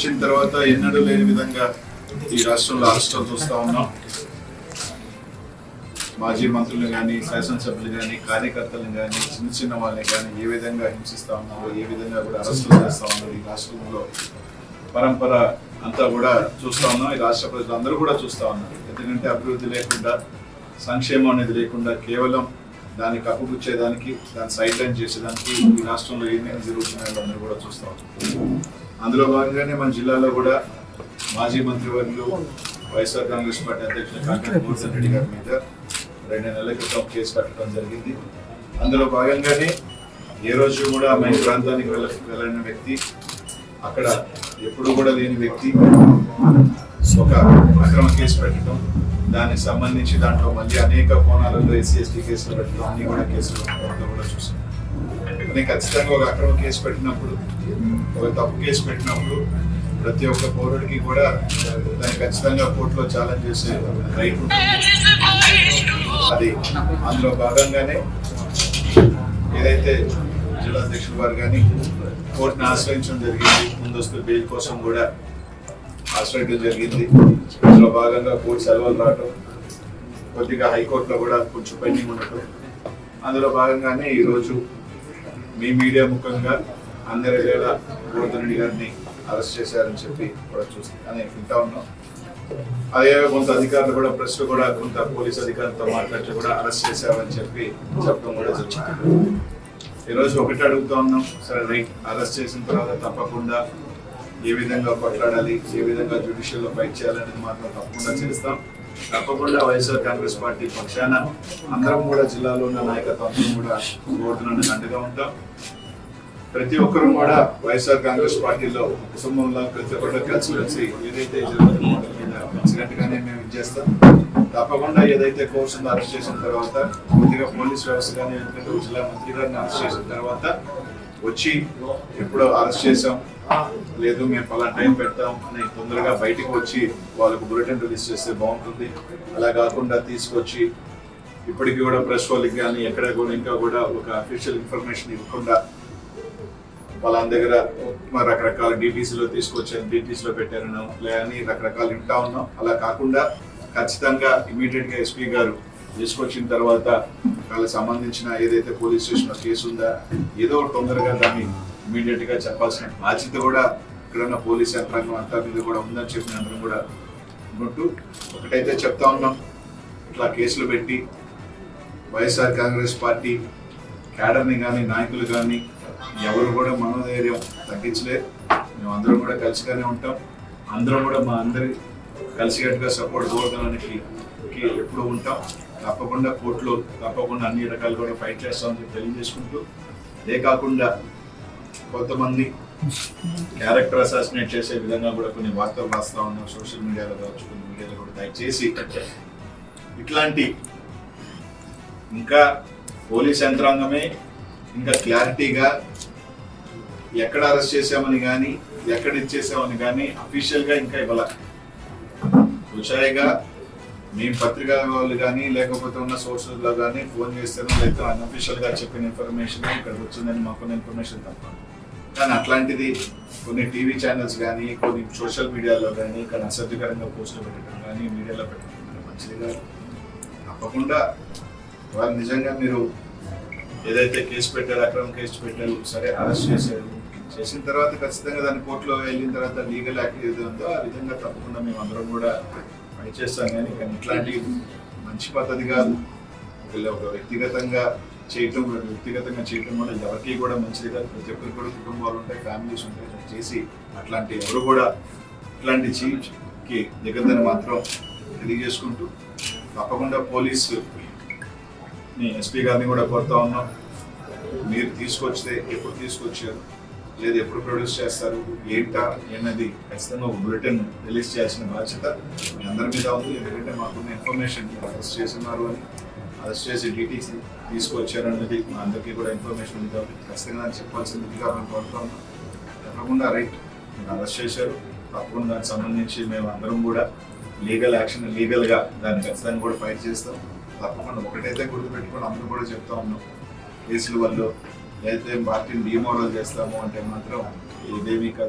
వచ్చిన తర్వాత ఎన్నడూ లేని విధంగా ఈ రాష్ట్రంలో అరెస్టులు చూస్తూ ఉన్నాం. మాజీ మంత్రులు కానీ, శాసనసభ్యులు కానీ, కార్యకర్తలను కానీ, చిన్న చిన్న వాళ్ళని కానీ ఏ విధంగా హింసిస్తూ ఉన్నారో, ఏ విధంగా కూడా అరెస్టులు చేస్తూ ఉన్నారు ఈ రాష్ట్రంలో పరంపర అంతా కూడా చూస్తూ ఉన్నాం. ఈ రాష్ట్ర ప్రజలు అందరూ కూడా చూస్తూ ఉన్నారు. ఎందుకంటే అభివృద్ధి లేకుండా, సంక్షేమం అనేది లేకుండా కేవలం దాన్ని కప్పుపుచ్చేదానికి, దాన్ని సైడ్ లైన్ చేసేదానికి ఈ రాష్ట్రంలో ఏమేమి జరుగుతున్నాయో అందరూ కూడా చూస్తూ ఉన్నారు. అందులో భాగంగానే మన జిల్లాలో కూడా మాజీ మంత్రివర్యులు వైఎస్ఆర్ కాంగ్రెస్ పార్టీ అధ్యక్షులు కాకాని గోవర్ధన్ రెడ్డి గారి మీద 2 నెలల క్రితం కేసు కట్టడం జరిగింది. అందులో భాగంగానే ఏ రోజు కూడా మన ప్రాంతానికి వెళ్ళిన వ్యక్తి, అక్కడ ఎప్పుడు కూడా లేని వ్యక్తి ఒక అక్రమ కేసు పెట్టడం, దానికి సంబంధించి దాంట్లో మళ్ళీ అనేక కోణాలలో SC/ST కేసులు పెట్టడం, అన్ని కూడా కేసులు కూడా చూసాం. కానీ ఖచ్చితంగా ఒక అక్రమ కేసు పెట్టినప్పుడు, ఒక తప్పు కేసు పెట్టినప్పుడు ప్రతి ఒక్క పౌరుడికి కూడా దాన్ని ఖచ్చితంగా కోర్టులో ఛాలెంజ్ చేసే రైట్ ఉంటుంది. అది అందులో భాగంగానే ఏదైతే జిల్లా అధ్యక్షుల వారు కానీ కోర్టును ఆశ్రయించడం జరిగింది. ముందస్తు బెయిల్ కోసం కూడా ఆశ్రయించడం జరిగింది. అందులో భాగంగా కోర్టు సెలవులు రావటం, కొద్దిగా హైకోర్టులో కూడా కొంచెం పెండింగ్ ఉండటం, అందులో భాగంగానే ఈరోజు మీ మీడియా ముఖంగా అందరి వేళ గోవర్ధన్ రెడ్డి గారిని అరెస్ట్ చేశారని చెప్పి కూడా చూస్తాను వింటా ఉన్నాం. అదే కొంత అధికారులు కూడా, ప్రెస్ కూడా కొంత పోలీస్ అధికారులతో మాట్లాడితే కూడా అరెస్ట్ చేశారని చెప్పి చెప్పడం కూడా జరుగుతుంది. ఈరోజు ఒకటి అడుగుతా ఉన్నాం, సరే రైట్, అరెస్ట్ చేసిన తర్వాత తప్పకుండా ఏ విధంగా కొట్లాడాలి, ఏ విధంగా జ్యుడిషియల్లో ఫైట్ చేయాలనేది మాత్రం తప్పకుండా చేస్తాం. తప్పకుండా వైఎస్ఆర్ కాంగ్రెస్ పార్టీ పక్షాన అందరం కూడా, జిల్లాలో ఉన్న నాయకత్వం అందరం కూడా గోవర్ధన్ అండగా ఉంటాం. ప్రతి ఒక్కరూ కూడా వైఎస్ఆర్ కాంగ్రెస్ పార్టీలో కుటుంబంలో ప్రతి ఒక్కరు కలిసి ఏదైతే జరుగుతుందో కలిసినట్టుగానే మేము చేస్తాం. తప్పకుండా ఏదైతే కోర్సును అరెస్ట్ చేసిన తర్వాత కొద్దిగా పోలీస్ వ్యవస్థ కానీ, ఎందుకంటే జిల్లా మంత్రి గారిని అరెస్ట్ చేసిన తర్వాత వచ్చి ఎప్పుడో అరెస్ట్ చేసాం, లేదు మేము పలానా టైం పెడతాం అని తొందరగా బయటికి వచ్చి వాళ్ళకు బులెటిన్ రిలీజ్ చేస్తే బాగుంటుంది. అలా కాకుండా తీసుకొచ్చి ఇప్పటికీ కూడా ప్రెస్ వాళ్ళకి కానీ ఎక్కడ కూడా ఇంకా కూడా ఒక అఫీషియల్ ఇన్ఫర్మేషన్ ఇవ్వకుండా వాళ్ళ దగ్గర రకరకాల DTCలో తీసుకొచ్చారు, DTCలో పెట్టారనో లేదని రకరకాలు వింటా ఉన్నాం. అలా కాకుండా ఖచ్చితంగా ఇమీడియట్ గా SP గారు తీసుకొచ్చిన తర్వాత వాళ్ళకి సంబంధించిన ఏదైతే పోలీస్ స్టేషన్ లో కేసు ఉందా, ఏదో తొందరగా దాన్ని ఇమీడియట్ గా చెప్పాల్సిన బాధ్యత కూడా ఇక్కడున్న పోలీస్ యంత్రాంగం అంతా మీద కూడా ఉందని చెప్పిన అందరం కూడా ఉంటూ ఒకటైతే చెప్తా ఉన్నాం, ఇట్లా కేసులు పెట్టి వైఎస్ఆర్ కాంగ్రెస్ పార్టీ క్యాడర్ని కానీ, నాయకులు కానీ ఎవరు కూడా మనోధైర్యం తగ్గించలేదు. మేము అందరం కూడా కలిసిగానే ఉంటాం. అందరం కూడా మా అందరి కలిసికట్టుగా సపోర్ట్ గోవర్ధనానికి ఎప్పుడు ఉంటాం. తప్పకుండా కోర్టులో తప్పకుండా అన్ని రకాలు కూడా ఫైట్ చేస్తామని తెలియజేసుకుంటూ, అదే కాకుండా కొంతమంది క్యారెక్టర్ అసాసినేట్ చేసే విధంగా కూడా కొన్ని వార్తలు రాస్తా ఉన్నాం సోషల్ మీడియాలో కావచ్చు, కొన్ని మీడియాలో కూడా. దయచేసి ఇట్లాంటి ఇంకా పోలీస్ యంత్రాంగమే ఇంకా క్లారిటీగా ఎక్కడ అరెస్ట్ చేసామని కానీ, ఎక్కడ ఇచ్చేసామని కానీ అఫీషియల్గా ఇంకా ఇవ్వాల. ఉచాయిగా మేము పత్రికా వాళ్ళు కానీ, లేకపోతే ఉన్న సోర్సెస్లో కానీ ఫోన్ చేస్తాను, లేకపోతే అన్అఫీషియల్గా చెప్పిన ఇన్ఫర్మేషన్ ఇక్కడికి వచ్చిందని మాకున్న ఇన్ఫర్మేషన్ తప్ప. కానీ అట్లాంటిది కొన్ని టీవీ ఛానల్స్ కానీ, కొన్ని సోషల్ మీడియాలో కానీ ఇక్కడ అసభ్యకరంగా పోస్టులు పెట్టడం కానీ, మీడియాలో పెట్టడం మంచిది కాదు. తప్పకుండా వాళ్ళు నిజంగా మీరు ఏదైతే కేసు పెట్టారు, అక్రమ కేసు పెట్టారు, సరే అరెస్ట్ చేశారు, చేసిన తర్వాత ఖచ్చితంగా దాని కోర్టులో వెళ్ళిన తర్వాత లీగల్ యాక్ట్ ఏది ఉందో ఆ విధంగా తప్పకుండా మేము అందరం కూడా ఫైట్ చేస్తాం. కానీ ఇట్లాంటి మంచి పద్ధతి కాదు. ఒక వ్యక్తిగతంగా చేయటం కూడా ఎవరికి కూడా మంచిది కాదు. ప్రతి ఒక్కరికి కూడా కుటుంబాలు ఉంటాయి, ఫ్యామిలీస్ ఉంటాయి. చేసి అట్లాంటి ఎవరు కూడా ఇట్లాంటి చీఫ్కి దిగద్దని మాత్రం తెలియజేసుకుంటూ, తప్పకుండా పోలీసు SP గారిని కూడా కోరుతా ఉన్నాం, మీరు తీసుకొచ్చితే ఎప్పుడు తీసుకొచ్చారు, లేదు ఎప్పుడు ప్రొడ్యూస్ చేస్తారు, ఏంటా అన్నది ఖచ్చితంగా ఒక బులెటిన్ రిలీజ్ చేయాల్సిన బాధ్యత మీ అందరి మీద ఉంది. ఎందుకంటే మాకున్న ఇన్ఫర్మేషన్ అరెస్ట్ చేస్తున్నారు అని, అరెస్ట్ చేసి DTC తీసుకొచ్చారన్నది మా అందరికీ కూడా ఇన్ఫర్మేషన్ ఉంది కాబట్టి ఖచ్చితంగా చెప్పాల్సిందిగా మేము కోరుతా ఉన్నాం. తప్పకుండా రైట్, మీరు అరెస్ట్ చేశారు, తప్పకుండా దానికి సంబంధించి మేము అందరం కూడా లీగల్ యాక్షన్, లీగల్గా దాన్ని ఖచ్చితంగా కూడా ఫైట్ చేస్తాం. తప్పకుండా ఒకటైతే గుర్తుపెట్టుకొని అందరూ కూడా చెప్తా ఉన్నాం, కేసుల వల్ల అయితే పార్టీని డిమోరల్ చేస్తాము అంటే మాత్రం ఇదేమీ కాదు.